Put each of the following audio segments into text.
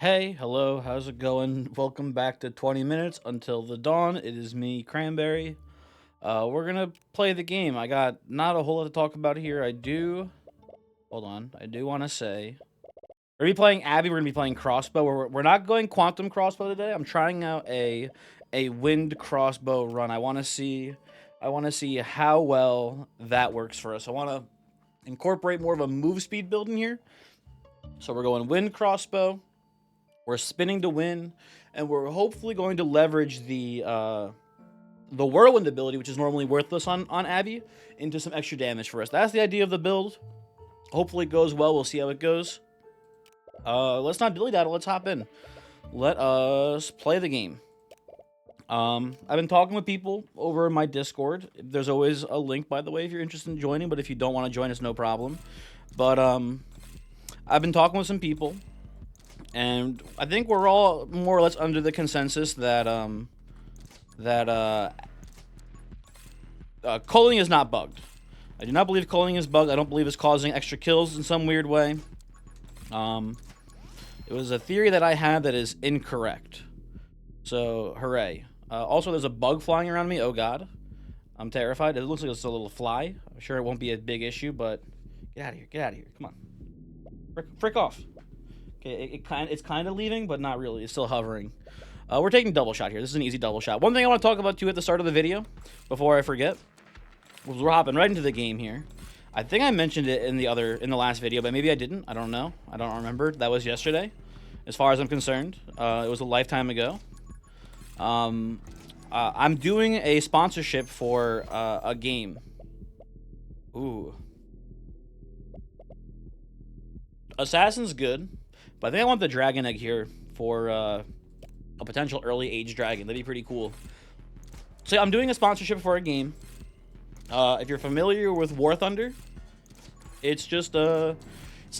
Hey, hello, how's it going? Welcome back to 20 Minutes Until the Dawn. It is me, Cranberry. We're gonna play the game. I got not a whole lot to talk about here. Hold on, I do want to say. We're gonna be playing Abby, we're gonna be playing Crossbow. We're not going Quantum Crossbow today. I'm trying out a Wind Crossbow run. I want to see how well that works for us. I want to incorporate more of a move speed build in here. So we're going Wind Crossbow. We're spinning to win, and we're hopefully going to leverage the whirlwind ability, which is normally worthless on Abby, into some extra damage for us. That's the idea of the build. Hopefully it goes well. We'll see how it goes. Let's not dilly-daddle. Let's hop in. Let us play the game. I've been talking with people over in my Discord. There's always a link, by the way, if you're interested in joining. But if you don't want to join, it's no problem. But I've been talking with some people. And I think we're all more or less under the consensus that culling is not bugged. I do not believe culling is bugged. I don't believe it's causing extra kills in some weird way. It was a theory that I had that is incorrect. So hooray! Also, there's a bug flying around me. Oh god, I'm terrified. It looks like it's a little fly. I'm sure it won't be a big issue, but get out of here! Get out of here! Come on, frick off! Okay, it's kind of leaving, but not really. It's still hovering. We're taking double shot here. This is an easy double shot. One thing I want to talk about too at the start of the video, before I forget, was we're hopping right into the game here. I think I mentioned it in the last video, but maybe I didn't. I don't know. I don't remember. That was yesterday, as far as I'm concerned. It was a lifetime ago. I'm doing a sponsorship for a game. Ooh, Assassin's good. But I think I want the dragon egg here for a potential early age dragon. That'd be pretty cool. So I'm doing a sponsorship for a game. If you're familiar with War Thunder, it's like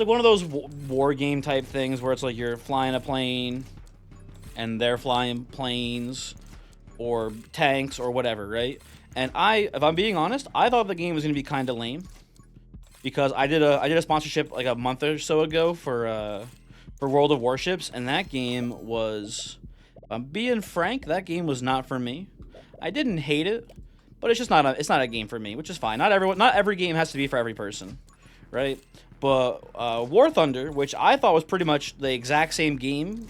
one of those war game type things where it's like you're flying a plane and they're flying planes or tanks or whatever, right? And if I'm being honest, I thought the game was gonna be kind of lame because I did a sponsorship like a month or so ago for World of Warships, and that game was, if I'm being frank, that game was not for me. I didn't hate it, but it's not a game for me, which is fine. Not every game has to be for every person, right? But War Thunder, which I thought was pretty much the exact same game,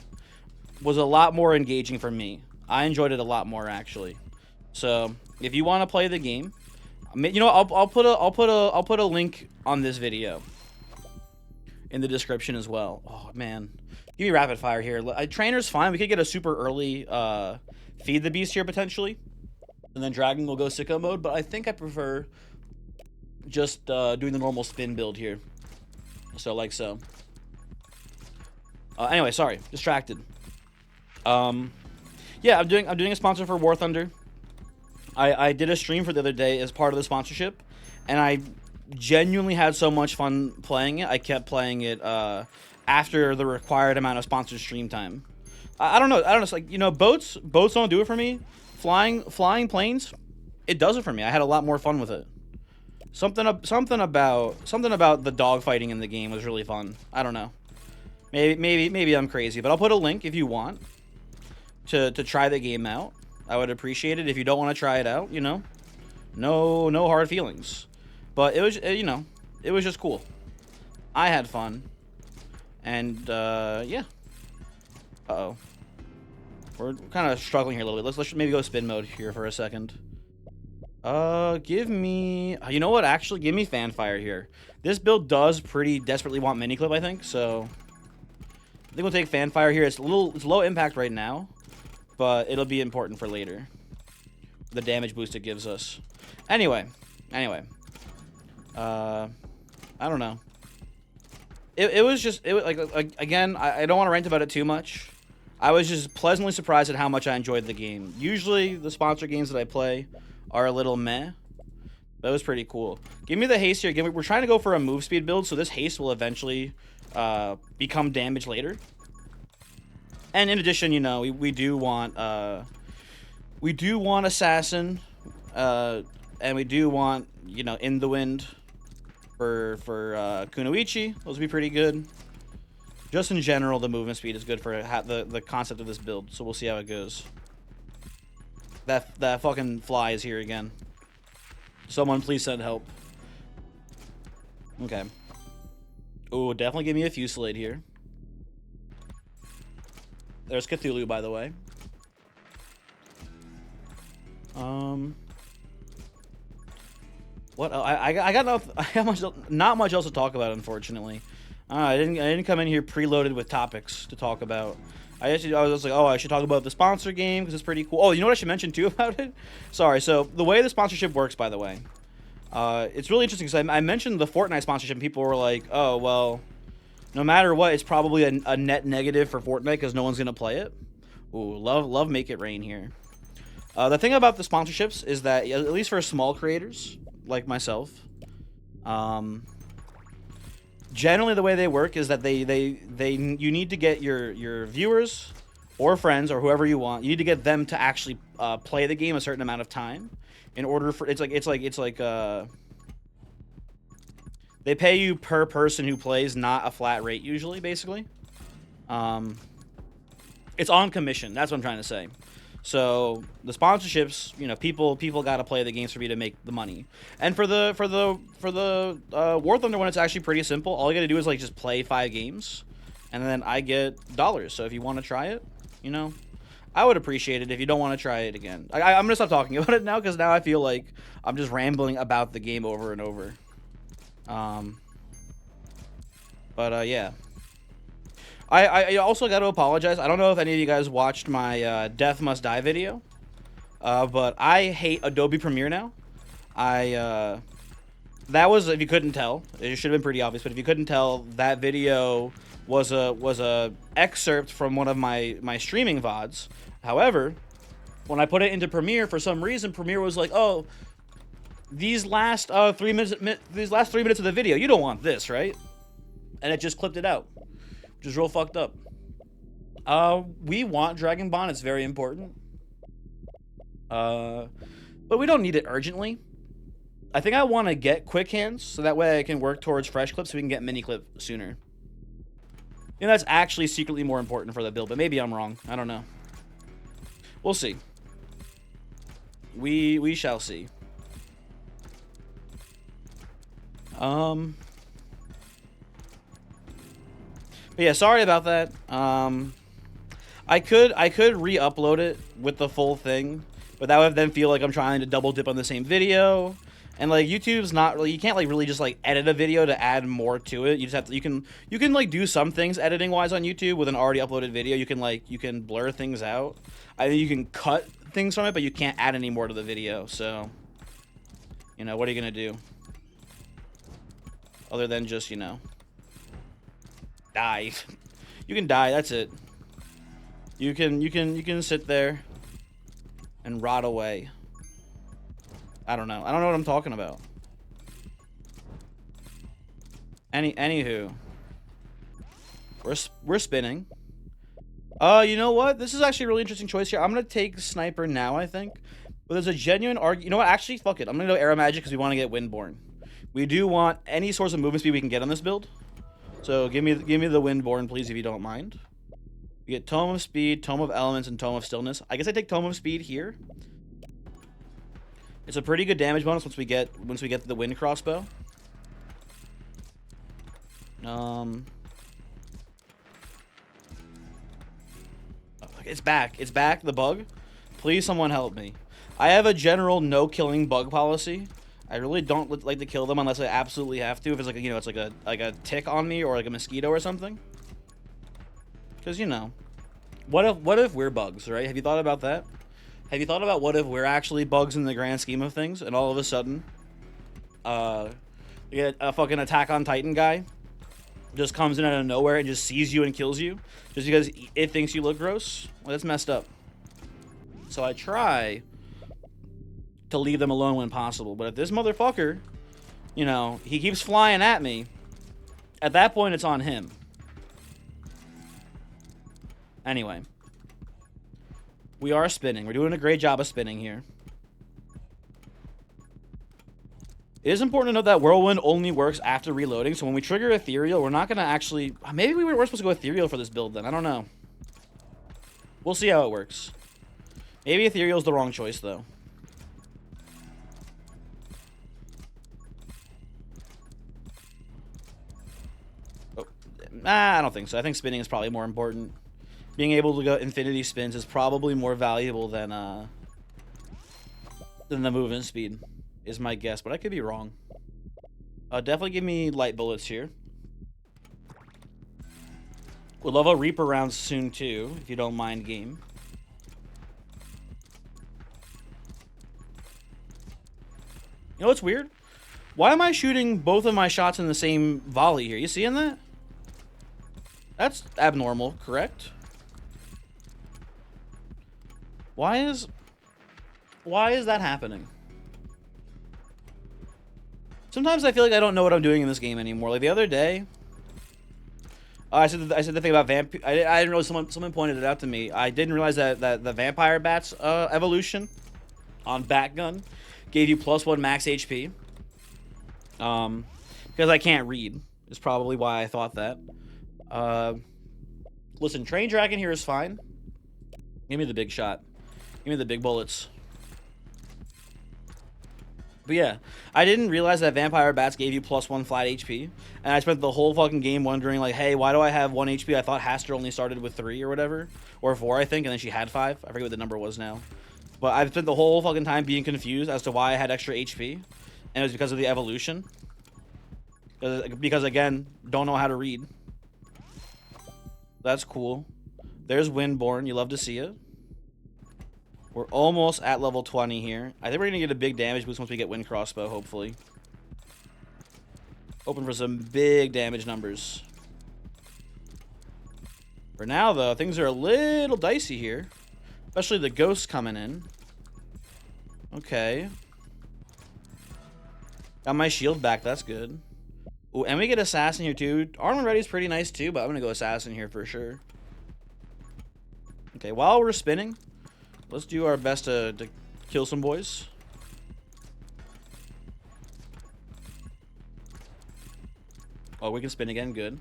was a lot more engaging for me. I enjoyed it a lot more actually. So if you want to play the game, you know, I'll put a link on this video in the description as well. Oh man, give me rapid fire here. Trainer's fine. We could get a super early feed the beast here potentially, and then dragon will go sicko mode. But I think I prefer just doing the normal spin build here. So like so. Anyway, sorry, distracted. Yeah, I'm doing a sponsor for War Thunder. I did a stream for the other day as part of the sponsorship, and I genuinely had so much fun playing it. I kept playing it after the required amount of sponsored stream time. I don't know. It's like, you know, boats don't do it for me. Flying planes, it does it for me. I had a lot more fun with it. Something about the dogfighting in the game was really fun. I don't know. Maybe I'm crazy, but I'll put a link if you want to try the game out. I would appreciate it. If you don't want to try it out, you know, no hard feelings. But it was, you know, it was just cool. I had fun. And, yeah. Uh-oh. We're kind of struggling here a little bit. Let's maybe go spin mode here for a second. Give me... You know what? Actually, give me Fanfire here. This build does pretty desperately want Miniclip, I think, so... I think we'll take Fanfire here. It's low impact right now, but it'll be important for later. The damage boost it gives us. Anyway. I don't know. It was like again, I don't want to rant about it too much. I was just pleasantly surprised at how much I enjoyed the game. Usually the sponsor games that I play are a little meh. That was pretty cool. Give me the haste here. We're trying to go for a move speed build, so this haste will eventually become damage later. And in addition, you know, we do want assassin, and we do want, you know, in the wind for Kunoichi. Those would be pretty good. Just in general, the movement speed is good for the concept of this build, so we'll see how it goes. That fucking fly is here again. Someone please send help. Okay. Oh, definitely give me a Fusillade here. There's Cthulhu, by the way. What? I got not much else to talk about, unfortunately. I didn't come in here preloaded with topics to talk about. I was like, oh, I should talk about the sponsor game because it's pretty cool. Oh, you know what I should mention too about it? Sorry. So the way the sponsorship works, by the way, it's really interesting because I mentioned the Fortnite sponsorship and people were like, oh, well, no matter what, it's probably a net negative for Fortnite because no one's gonna play it. Ooh, love Make It Rain here. The thing about the sponsorships is that, at least for small creators like myself, generally the way they work is that you need to get your viewers or friends or whoever you want. You need to get them to actually play the game a certain amount of time in order for it's like they pay you per person who plays, not a flat rate usually. Basically, it's on commission. That's what I'm trying to say. So the sponsorships, you know, people got to play the games for me to make the money. And for the War Thunder one, it's actually pretty simple. All you got to do is like just play 5 games, and then I get dollars. So if you want to try it, you know, I would appreciate it. If you don't want to try it again, I'm gonna stop talking about it now because now I feel like I'm just rambling about the game over and over. Yeah. I also got to apologize. I don't know if any of you guys watched my Death Must Die video, but I hate Adobe Premiere now. That was, if you couldn't tell, it should have been pretty obvious, but if you couldn't tell, that video was a excerpt from one of my streaming VODs. However, when I put it into Premiere, for some reason, Premiere was like, oh, these last 3 minutes of the video, you don't want this, right? And it just clipped it out. Which is real fucked up. We want Dragon Bond. It's very important. But we don't need it urgently. I think I want to get quick hands so that way I can work towards fresh clips so we can get mini clip sooner. You know, that's actually secretly more important for the build, but maybe I'm wrong. I don't know. We'll see. We shall see. But yeah, sorry about that. I could re-upload it with the full thing, but that would then feel like I'm trying to double dip on the same video. And like YouTube's not really, you can't like really just like edit a video to add more to it. You just have to, you can like do some things editing wise on YouTube with an already uploaded video. You can blur things out. I think you can cut things from it, but you can't add any more to the video. So, you know, what are you gonna do? Other than just, you know, die. You can die, that's it. You can sit there and rot away. I don't know what I'm talking about. Anywho, we're spinning. You know what? This is actually a really interesting choice here. I'm gonna take Sniper now, I think. But there's a genuine argument. You know what? Actually, fuck it. I'm gonna go Arrow Magic because we want to get Windborn. We do want any source of movement speed we can get on this build. So give me the Windborn, please, if you don't mind. We get Tome of Speed, Tome of Elements, and Tome of Stillness. I guess I take Tome of Speed here. It's a pretty good damage bonus once we get the Wind Crossbow. It's back. It's back. The bug. Please, someone help me. I have a general no killing bug policy. I really don't like to kill them unless I absolutely have to. If it's like, you know, it's like a tick on me or like a mosquito or something. Because, you know, what if we're bugs, right? Have you thought about that? Have you thought about what if we're actually bugs in the grand scheme of things, and all of a sudden, you get a fucking Attack on Titan guy just comes in out of nowhere and just sees you and kills you just because it thinks you look gross? Well, that's messed up. So I try to leave them alone when possible, but if this motherfucker, you know, he keeps flying at me, at that point it's on him. Anyway, we are spinning. We're doing a great job of spinning here. It is important to note that Whirlwind only works after reloading, so when we trigger Ethereal, we're not going to actually... Maybe we were supposed to go Ethereal for this build then. I don't know. We'll see how it works. Maybe Ethereal's the wrong choice, though. Oh. I don't think so. I think spinning is probably more important. Being able to go infinity spins is probably more valuable than the movement speed, is my guess, but I could be wrong. Definitely give me light bullets here. We'll love a Reaper round soon, too, if you don't mind, game. You know what's weird? Why am I shooting both of my shots in the same volley here? You seeing that? That's abnormal, correct? Why is that happening? Sometimes I feel like I don't know what I'm doing in this game anymore. Like the other day, I said the thing about vamp. I didn't realize someone pointed it out to me. I didn't realize that the vampire bats evolution on bat gun gave you +1 max HP. Because I can't read is probably why I thought that. Listen, train dragon here is fine. Give me the big shot. Give me the big bullets. But yeah, I didn't realize that vampire bats gave you +1 flat HP, and I spent the whole fucking game wondering, like, hey, why do I have 1 HP? I thought Haster only started with 3 or whatever, or 4, I think, and then she had 5. I forget what the number was now. But I've spent the whole fucking time being confused as to why I had extra HP, and it was because of the evolution. Because again, don't know how to read. That's cool. There's Windborn. You love to see it. We're almost at level 20 here. I think we're going to get a big damage boost once we get Wind Crossbow, hopefully. Hoping for some big damage numbers. For now, though, things are a little dicey here. Especially the ghosts coming in. Okay. Got my shield back. That's good. Ooh, and we get Assassin here, too. Armor Ready is pretty nice, too, but I'm going to go Assassin here for sure. Okay, while we're spinning... Let's do our best to kill some boys. Oh, we can spin again. Good.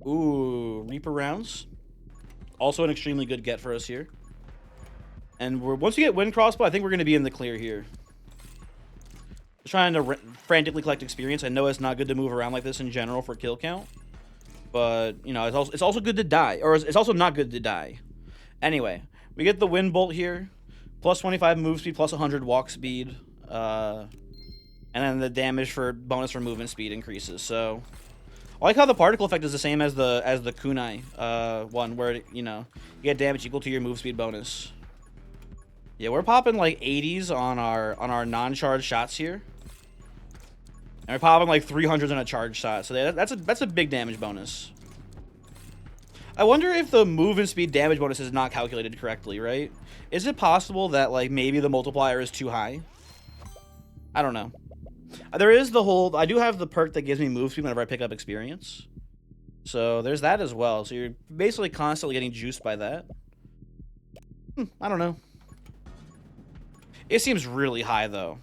Ooh, Reaper rounds. Also an extremely good get for us here. And once we get Wind Crossbow, I think we're going to be in the clear here. Just trying to frantically collect experience. I know it's not good to move around like this in general for kill count. But, you know, it's also good to die. Or it's also not good to die. Anyway, we get the Wind Bolt here, +25 move speed, +100 walk speed, and then the damage for bonus for movement speed increases. So, I like how the particle effect is the same as the kunai one, where you know you get damage equal to your move speed bonus. Yeah, we're popping like 80s on our non-charged shots here, and we're popping like 300s on a charged shot. So that's a big damage bonus. I wonder if the movement speed damage bonus is not calculated correctly, right? Is it possible that, like, maybe the multiplier is too high? I don't know. There is the whole... I do have the perk that gives me move speed whenever I pick up experience. So there's that as well. So you're basically constantly getting juiced by that. I don't know. It seems really high, though.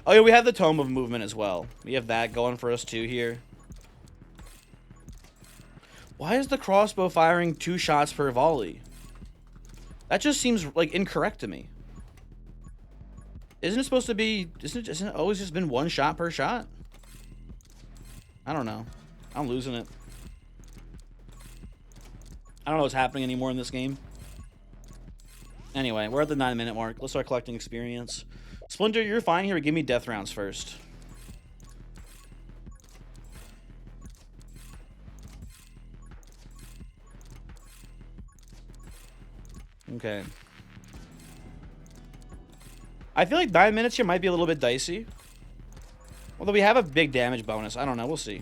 Oh, yeah, we have the Tome of Movement as well. We have that going for us, too, here. Why is the crossbow firing 2 shots per volley? That just seems, like, incorrect to me. Isn't it supposed to be... Isn't it always just been 1 shot per shot? I don't know. I'm losing it. I don't know what's happening anymore in this game. Anyway, we're at the 9-minute mark. Let's start collecting experience. Splinter, you're fine here. Give me death rounds first. Okay. I feel like 9 minutes here might be a little bit dicey. Although we have a big damage bonus. I don't know. We'll see.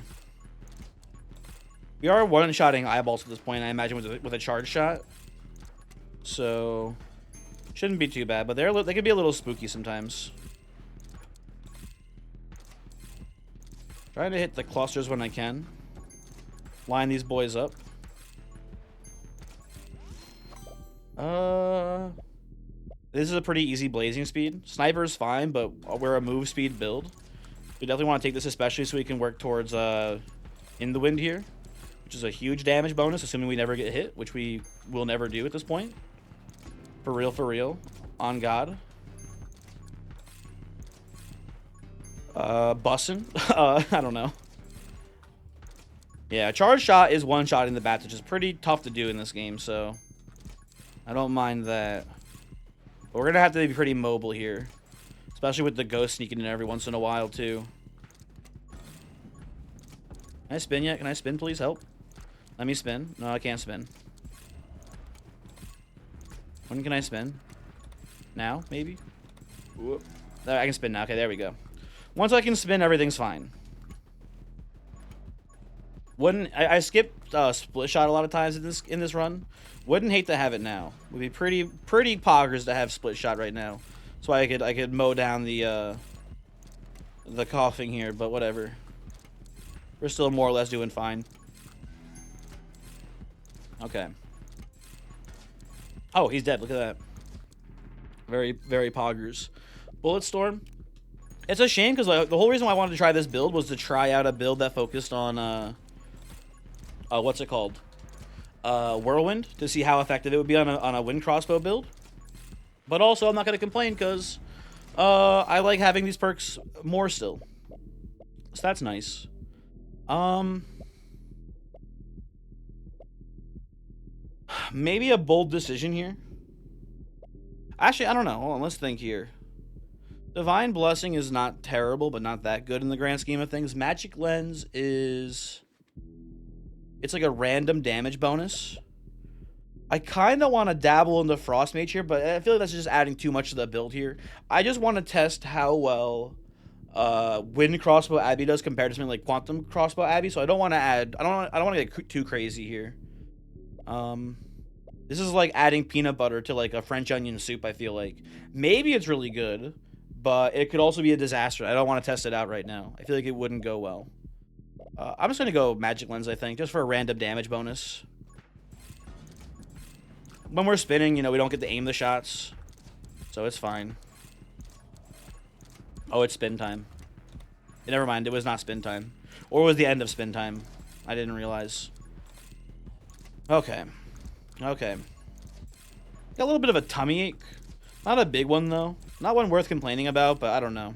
We are one-shotting eyeballs at this point, I imagine, with a charge shot. So, shouldn't be too bad. But they can be a little spooky sometimes. Trying to hit the clusters when I can. Line these boys up. This is a pretty easy blazing speed. Sniper is fine, but we're a move speed build. We definitely want to take this, especially so we can work towards in the wind here, which is a huge damage bonus, assuming we never get hit, which we will never do at this point. For real, on God. Bussin'. I don't know. Yeah, charge shot is one shot in the bats, which is pretty tough to do in this game, so I don't mind that. But we're gonna have to be pretty mobile here, especially with the ghost sneaking in every once in a while too. Can I spin yet? Can I spin, please? Help. Let me spin. No, I can't spin. When can I spin? Now, maybe? Whoop. There, I can spin now. Okay, there we go. Once I can spin, everything's fine. Wouldn't I skipped split shot a lot of times in this run. Wouldn't hate to have it now. Would be pretty poggers to have split shot right now. So I could mow down the coughing here, but whatever. We're still more or less doing fine. Okay. Oh, he's dead. Look at that. Very poggers. Bulletstorm. It's a shame because the whole reason why I wanted to try this build was to try out a build that focused on what's it called? Whirlwind, to see how effective it would be on a wind crossbow build. But also, I'm not going to complain because I like having these perks more still. So that's nice. Maybe a bold decision here. Actually, I don't know. Hold on, let's think here. Divine Blessing is not terrible, but not that good in the grand scheme of things. Magic Lens is... It's like a random damage bonus. I kind of want to dabble into Frost Mage here, but I feel like that's just adding too much to the build here. I just want to test how well Wind Crossbow Abbey does compared to something like Quantum Crossbow Abbey. So I don't want to add. I don't want to get too crazy here. This is like adding peanut butter to like a French onion soup. I feel like maybe it's really good, but it could also be a disaster. I don't want to test it out right now. I feel like it wouldn't go well. I'm just going to go Magic Lens, I think, just for a random damage bonus. When we're spinning, you know, we don't get to aim the shots, so it's fine. Oh, it's spin time. Never mind, it was not spin time. Or it was the end of spin time. I didn't realize. Okay. Okay. Got a little bit of a tummy ache. Not a big one, though. Not one worth complaining about, but I don't know.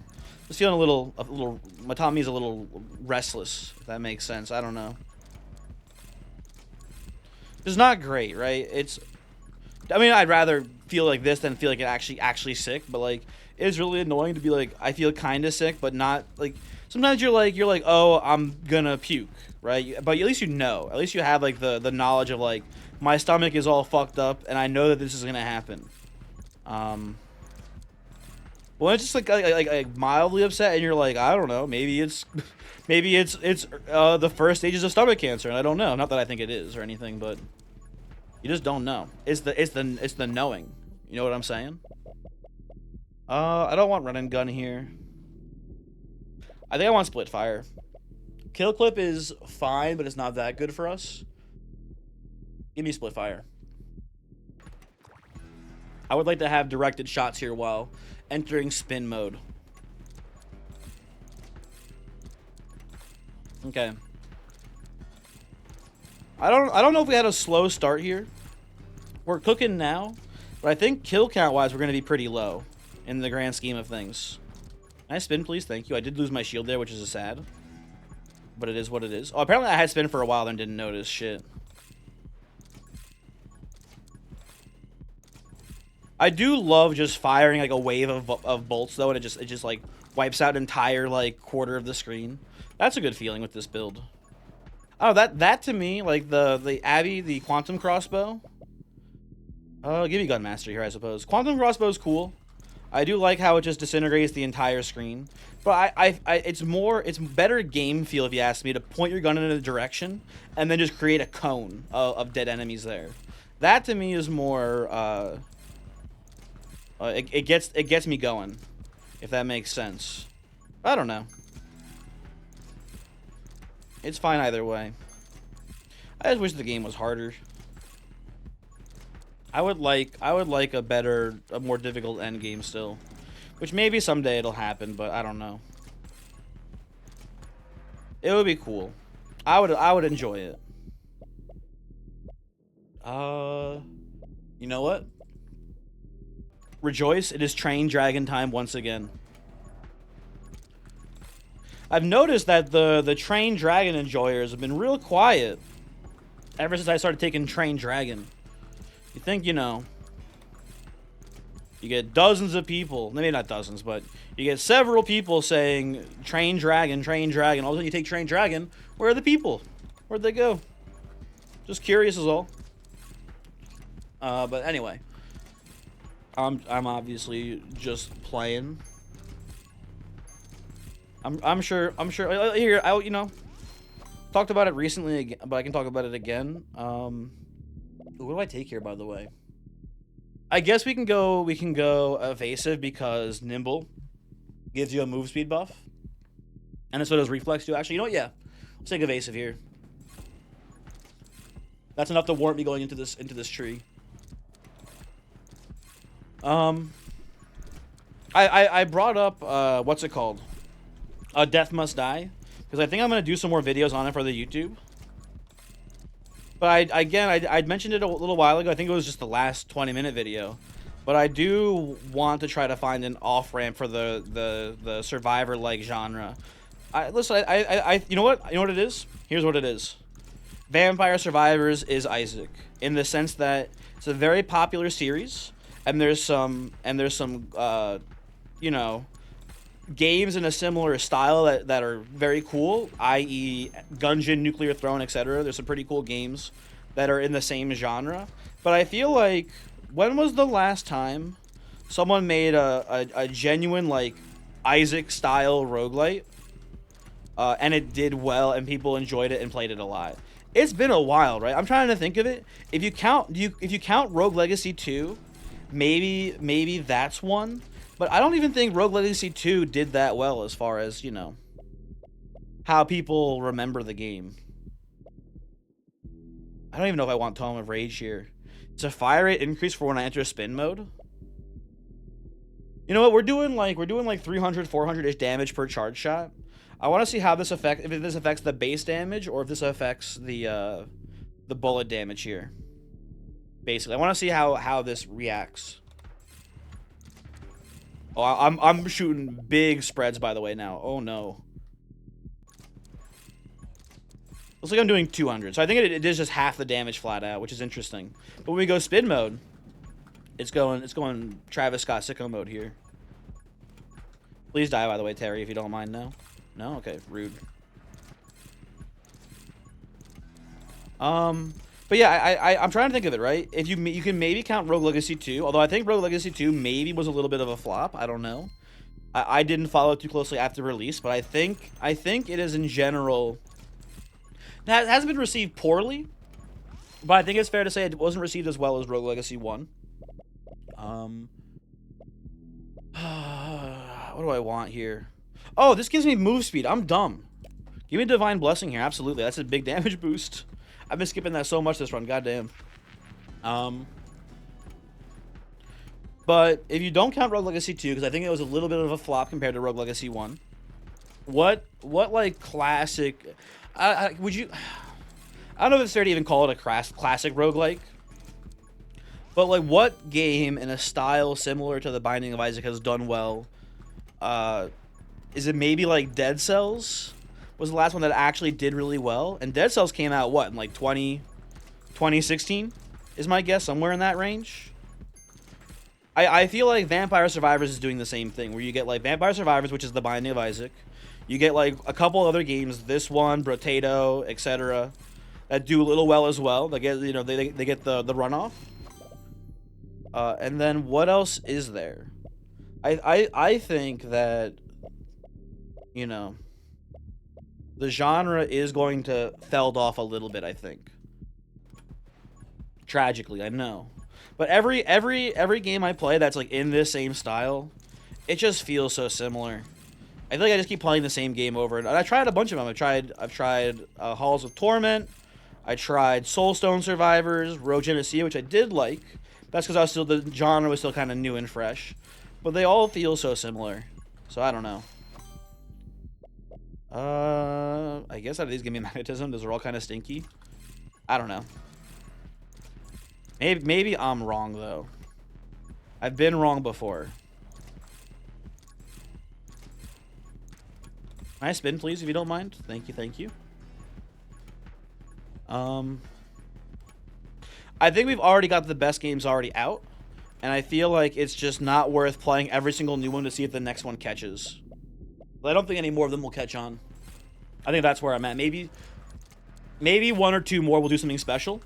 Just feeling a little, my tummy's a little restless, if that makes sense. I don't know. It's not great, right? I mean, I'd rather feel like this than feel like it actually sick, but like, it's really annoying to be like, I feel kind of sick, but not like, sometimes you're like, oh, I'm gonna puke, right? But at least you know, at least you have like the knowledge of like, my stomach is all fucked up and I know that this is gonna happen. Well, it's just like mildly upset, and you're like, I don't know, maybe it's the first stages of stomach cancer, and I don't know. Not that I think it is or anything, but you just don't know. It's the knowing. You know what I'm saying? I don't want run and gun here. I think I want split fire. Kill clip is fine, but it's not that good for us. Give me split fire. I would like to have directed shots here while entering spin mode. Okay. I don't know if we had a slow start here. We're cooking now, but I think kill count wise we're gonna be pretty low in the grand scheme of things. Can I spin, please? Thank you. I did lose my shield there, which is a sad. But it is what it is. Oh, apparently I had spin for a while and didn't notice. Shit. I do love just firing like a wave of bolts though, and it just like wipes out an entire like quarter of the screen. That's a good feeling with this build. Oh, that to me, like the Abbey, the Quantum Crossbow. Give me Gunmaster here, I suppose. Quantum Crossbow is cool. I do like how it just disintegrates the entire screen. But it's better game feel, if you ask me, to point your gun in a direction and then just create a cone of dead enemies there. That to me is more it gets me going, if that makes sense. I don't know. It's fine either way. I just wish the game was harder. I would like a more difficult end game still, which maybe someday it'll happen, but I don't know. It would be cool. I would enjoy it. You know what? Rejoice, it is train dragon time once again. I've noticed that the train dragon enjoyers have been real quiet ever since I started taking train dragon. You think, you know, you get dozens of people, maybe not dozens, but you get several people saying train dragon, train dragon. All of a sudden you take train dragon, where are the people? Where'd they go? Just curious is all. But anyway, I'm obviously just playing. I'm sure here you know, talked about it recently again, but I can talk about it again. What do I take here, by the way? I guess we can go evasive because nimble gives you a move speed buff, and so does reflex too. Actually, you know what? Yeah, let's take evasive here. That's enough to warrant me going into this tree. I brought up what's it called? Death Must Die, because I think I'm gonna do some more videos on it for the YouTube. But I'd mentioned it a little while ago. I think it was just the last 20-minute video. But I do want to try to find an off-ramp for the survivor-like genre. Listen, you know what? You know what it is? Here's what it is. Vampire Survivors is Isaac, in the sense that it's a very popular series, and there's some you know, games in a similar style that are very cool, i.e. Gungeon, Nuclear Throne, etc. There's some pretty cool games that are in the same genre. But I feel like, when was the last time someone made a genuine, like, Isaac-style roguelite, and it did well, and people enjoyed it and played it a lot? It's been a while, right? I'm trying to think of it. If you count Rogue Legacy 2, maybe that's one. But I don't even think Rogue Legacy 2 did that well as far as, you know, how people remember the game. I don't even know if I want Tome of Rage here. It's a fire rate increase for when I enter spin mode. You know what? We're doing like 300, 400-ish damage per charge shot. I want to see how this if this affects the base damage or if this affects the bullet damage here. Basically, I want to see how this reacts. Oh, I'm shooting big spreads, by the way, now. Oh no. Looks like I'm doing 200, so I think it is just half the damage flat out, which is interesting. But when we go spin mode, it's going Travis Scott sicko mode here. Please die, by the way, Terry, if you don't mind. No, okay, rude. But yeah, I'm trying to think of it, right? If you can maybe count Rogue Legacy 2, although I think Rogue Legacy 2 maybe was a little bit of a flop. I don't know. I didn't follow too closely after release, but I think it is in general. It hasn't been received poorly, but I think it's fair to say it wasn't received as well as Rogue Legacy 1. What do I want here? Oh, this gives me move speed. I'm dumb. Give me Divine Blessing here. Absolutely. That's a big damage boost. I've been skipping that so much this run. Goddamn. But if you don't count Rogue Legacy 2, because I think it was a little bit of a flop compared to Rogue Legacy 1, what like classic... would you... I don't know if it's fair to even call it a classic roguelike. But, like, what game in a style similar to The Binding of Isaac has done well? Is it maybe, like, Dead Cells? Was the last one that actually did really well? And Dead Cells came out, what, in, like, 2016? Is my guess, somewhere in that range? I feel like Vampire Survivors is doing the same thing, where you get, like, Vampire Survivors, which is The Binding of Isaac. You get, like, a couple other games, this one, Brotato, etc., that do a little well as well. They get, you know, they get the runoff. And then what else is there? I think that, you know, the genre is going to feld off a little bit, I think. Tragically, I know. But every game I play that's like in this same style, it just feels so similar. I feel like I just keep playing the same game over, and I tried a bunch of them. I've tried Halls of Torment. I tried Soulstone Survivors, Rogue Genesea, which I did like, That's because the genre was still kind of new and fresh. But they all feel so similar. So I don't know. I guess out of these give me magnetism. Those are all kind of stinky. I don't know. Maybe I'm wrong though. I've been wrong before. Can I spin, please, if you don't mind? Thank you, thank you. I think we've already got the best games already out, and I feel like it's just not worth playing every single new one to see if the next one catches. But I don't think any more of them will catch on. I think that's where I'm at. Maybe one or two more will do something special,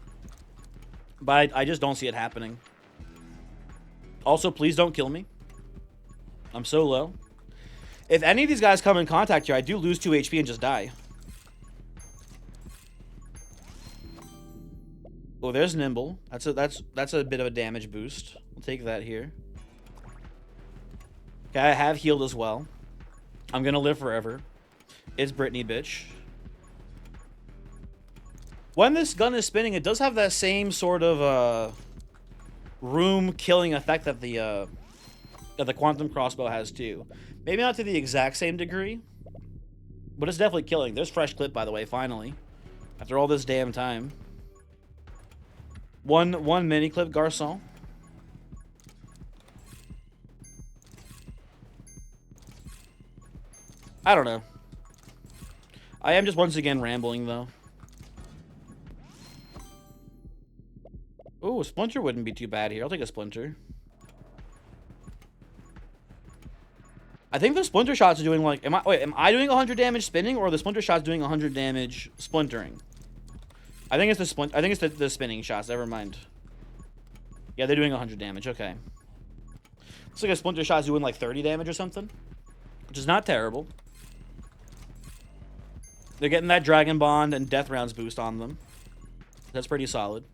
but I just don't see it happening. Also, please don't kill me. I'm so low. If any of these guys come in contact here, I do lose 2 HP and just die. Oh, there's Nimble. That's a bit of a damage boost. We'll take that here. Okay, I have healed as well. I'm gonna live forever. It's Brittany, bitch. When this gun is spinning, it does have that same sort of room killing effect that the Quantum Crossbow has too. Maybe not to the exact same degree, but it's definitely killing. There's fresh clip, by the way, finally. After all this damn time. One mini clip, Garçon. I don't know. I am just once again rambling, though. Ooh, a splinter wouldn't be too bad here. I'll take a splinter. I think the splinter shots are doing like... Am I doing 100 damage spinning, or are the splinter shots doing 100 damage splintering? I think it's the spinning shots. Never mind. Yeah, they're doing 100 damage. Okay. Looks like a splinter shot's doing like 30 damage or something, which is not terrible. They're getting that Dragon Bond and Death Rounds boost on them. That's pretty solid.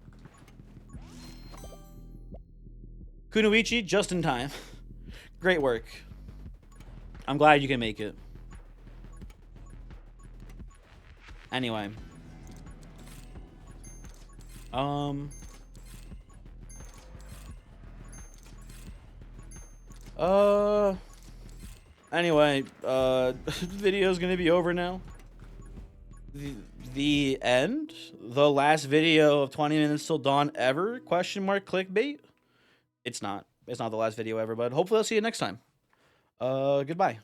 Kunoichi, just in time. Great work. I'm glad you can make it. Anyway. Anyway, video's gonna be over now. The end? The last video of 20 minutes till dawn ever? Question mark clickbait? It's not. It's not the last video ever, but hopefully I'll see you next time. Goodbye.